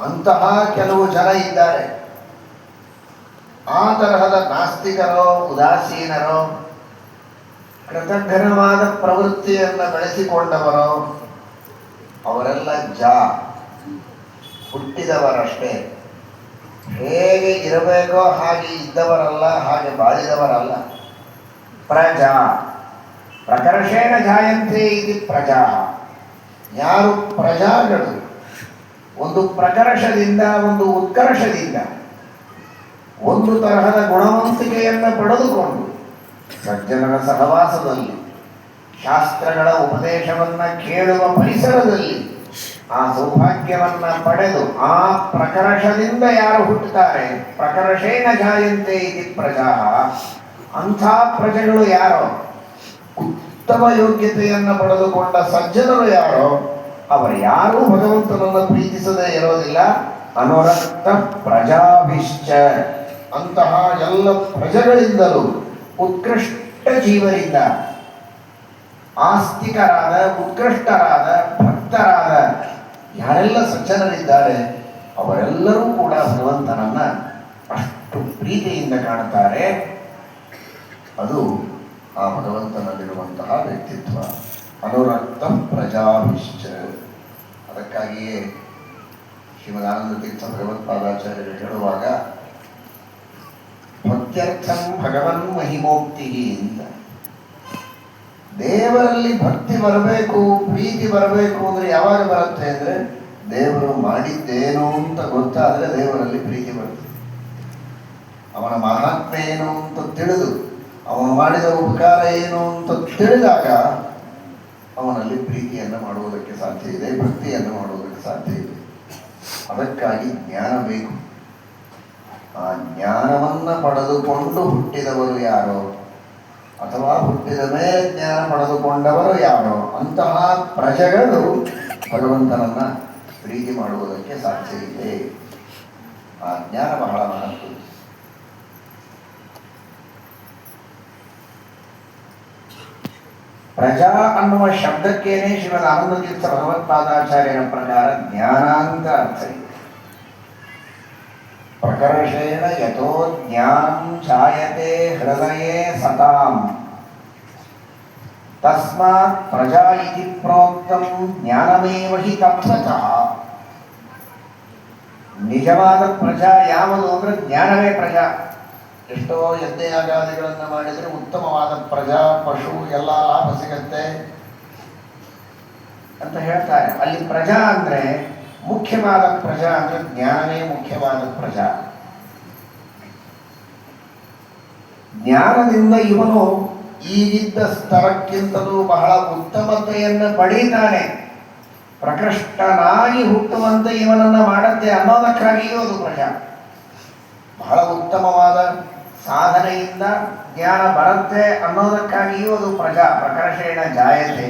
ಅಂತಹ ಕೆಲವು ಜನ ಇದ್ದಾರೆ. ಆ ತರಹದ ನಾಸ್ತಿಕರೋ, ಉದಾಸೀನರೋ, ಕೃತಜ್ಞವಾದ ಪ್ರವೃತ್ತಿಯನ್ನು ಬೆಳೆಸಿಕೊಂಡವರೋ ಅವರೆಲ್ಲ ಹುಟ್ಟಿದವರಷ್ಟೇ. ಹೇಗೆ ಇರಬೇಕೋ ಹಾಗೆ ಇದ್ದವರಲ್ಲ, ಹಾಗೆ ಬಾಳಿದವರಲ್ಲ. ಪ್ರಜಾ ಪ್ರಕರ್ಷೇಣ ಜಾಯಂತೆ ಇದು ಪ್ರಜಾ. ಯಾರು ಪ್ರಜಾಗಳು, ಒಂದು ಪ್ರಕರ್ಷದಿಂದ, ಒಂದು ಉತ್ಕರ್ಷದಿಂದ, ಒಂದು ತರಹದ ಗುಣವಂತಿಕೆಯನ್ನು ಪಡೆದುಕೊಂಡು ಸಜ್ಜನರ ಸಹವಾಸದಲ್ಲಿ, ಶಾಸ್ತ್ರಗಳ ಉಪದೇಶವನ್ನು ಕೇಳುವ ಪರಿಸರದಲ್ಲಿ ಆ ಸೌಭಾಗ್ಯವನ್ನು ಪಡೆದು ಆ ಪ್ರಕರ್ಷದಿಂದ ಯಾರು ಹುಟ್ಟುತ್ತಾರೆ, ಪ್ರಕರ್ಷೇಣ ಜಾಯಂತೆ ಇದು ಪ್ರಜಾ. ಅಂಥ ಪ್ರಜೆಗಳು ಯಾರೋ, ಉತ್ತಮ ಯೋಗ್ಯತೆಯನ್ನು ಪಡೆದುಕೊಂಡ ಸಜ್ಜನರು ಯಾರೋ, ಅವರು ಯಾರೂ ಭಗವಂತನನ್ನು ಪ್ರೀತಿಸದೇ ಇರೋದಿಲ್ಲ. ಅನುರಕ್ತ ಪ್ರಜಾಭಿಶ್ಚ, ಅಂತಹ ಎಲ್ಲ ಪ್ರಜೆಗಳಿಂದಲೂ ಉತ್ಕೃಷ್ಟ ಜೀವರಿಂದ, ಆಸ್ತಿಕರಾದ, ಉತ್ಕೃಷ್ಟರಾದ, ಭಕ್ತರಾದ ಯಾರೆಲ್ಲ ಸಜ್ಜನರಿದ್ದಾರೆ ಅವರೆಲ್ಲರೂ ಕೂಡ ಭಗವಂತನನ್ನ ಅಷ್ಟು ಪ್ರೀತಿಯಿಂದ ಕಾಣುತ್ತಾರೆ. ಅದು ಆ ಭಗವಂತನಲ್ಲಿರುವಂತಹ ವ್ಯಕ್ತಿತ್ವ. ಅನುರಕ್ತ ಪ್ರಜಾಭಿಶ್ಚ. ಅದಕ್ಕಾಗಿಯೇ ಶ್ರೀಮದಾನಂದ ತೀರ್ಥ ಭಗವತ್ಪಾದಾಚಾರ್ಯರು ಹೇಳುವಾಗ ಭಕ್ತ್ಯರ್ಥಂ ಭಗವನ್ ಮಹಿಮೋಕ್ತಿ ಅಂತ. ದೇವರಲ್ಲಿ ಭಕ್ತಿ ಬರಬೇಕು, ಪ್ರೀತಿ ಬರಬೇಕು ಅಂದ್ರೆ ಯಾವಾಗ ಬರುತ್ತೆ ಅಂದ್ರೆ ದೇವರು ಮಾಡಿದ್ದೇನು ಅಂತ ಗೊತ್ತಾದ್ರೆ ದೇವರಲ್ಲಿ ಪ್ರೀತಿ ಬರುತ್ತೆ. ಅವನ ಮಹಾತ್ಮೆ ಏನು ಅಂತ ತಿಳಿದು, ಅವನು ಮಾಡಿದ ಉಪಕಾರ ಏನು ಅಂತ ತಿಳಿದಾಗ ಅವನಲ್ಲಿ ಪ್ರೀತಿಯನ್ನು ಮಾಡುವುದಕ್ಕೆ ಸಾಧ್ಯ ಇದೆ, ಭಕ್ತಿಯನ್ನು ಮಾಡುವುದಕ್ಕೆ ಸಾಧ್ಯ ಇದೆ. ಅದಕ್ಕಾಗಿ ಜ್ಞಾನ ಬೇಕು. ಆ ಜ್ಞಾನವನ್ನು ಪಡೆದುಕೊಂಡು ಹುಟ್ಟಿದವರು ಯಾರೋ, ಅಥವಾ ಹುಟ್ಟಿದ ಮೇಲೆ ಜ್ಞಾನ ಪಡೆದುಕೊಂಡವರು ಯಾರೋ, ಅಂತಹ ಪ್ರಜೆಗಳು ಭಗವಂತನನ್ನ ಪ್ರೀತಿ ಮಾಡುವುದಕ್ಕೆ ಸಾಧ್ಯ ಇದೆ. ಆ ಜ್ಞಾನ ಬಹಳ ಮಹತ್ವ. ಪ್ರಜಾ ಅನ್ನುವ ಶಬ್ದಕ್ಕೇನೆ ಶ್ರೀಮದ್ ಆನಂದ ತೀರ್ಥ ಭಗವತ್ಪಾದಾಚಾರ್ಯರ ಪ್ರಕಾರ ಜ್ಞಾನ ಅಂತ ಅರ್ಥ ಇದೆ. ಪ್ರಕರ್ಷೇಣ ಯಥೋ ಜ್ಞಾನಂ ಛಾಯತೆ ಹೃದಯೇ ಸತಾಂ ತಸ್ಮಾತ್ ಪ್ರಜಾ ಇತಿ ಪ್ರೋಕ್ತಂ ಜ್ಞಾನಮೇವ ಹಿ ತತ್ವತಃ. ನಿಜವಾದ ಪ್ರಜಾ ಯಾವುದು ಅಂದ್ರೆ ಜ್ಞಾನವೇ ಪ್ರಜಾ. ಎಷ್ಟೋ ಯಜ್ಞಯಾಗಾದಿಗಳನ್ನು ಮಾಡಿದರೆ ಉತ್ತಮವಾದ ಪ್ರಜಾ, ಪಶು ಎಲ್ಲ ಲಾಭ ಸಿಗತ್ತೆ ಅಂತ ಹೇಳ್ತಾರೆ. ಅಲ್ಲಿ ಪ್ರಜಾ ಅಂದ್ರೆ ಮುಖ್ಯವಾದ ಪ್ರಜಾ ಅಂದ್ರೆ ಜ್ಞಾನವೇ ಮುಖ್ಯವಾದ ಪ್ರಜಾ. ಜ್ಞಾನದಿಂದ ಇವನು ಈಗಿದ್ದ ಸ್ತರಕ್ಕಿಂತಲೂ ಬಹಳ ಉತ್ತಮತೆಯನ್ನು ಪಡೀತಾನೆ. ಪ್ರಕೃಷ್ಟನಾಗಿ ಹುಟ್ಟುವಂತೆ ಇವನನ್ನ ಮಾಡತ್ತೆ ಅನ್ನೋದಕ್ಕಾಗಿಯೂ ಅದು ಪ್ರಜಾ. ಬಹಳ ಉತ್ತಮವಾದ ಸಾಧನೆಯಿಂದ ಜ್ಞಾನ ಬರುತ್ತೆ ಅನ್ನೋದಕ್ಕಾಗಿಯೂ ಅದು ಪ್ರಜಾ. ಪ್ರಕರ್ಷೇಣ ಜಾಯತೆ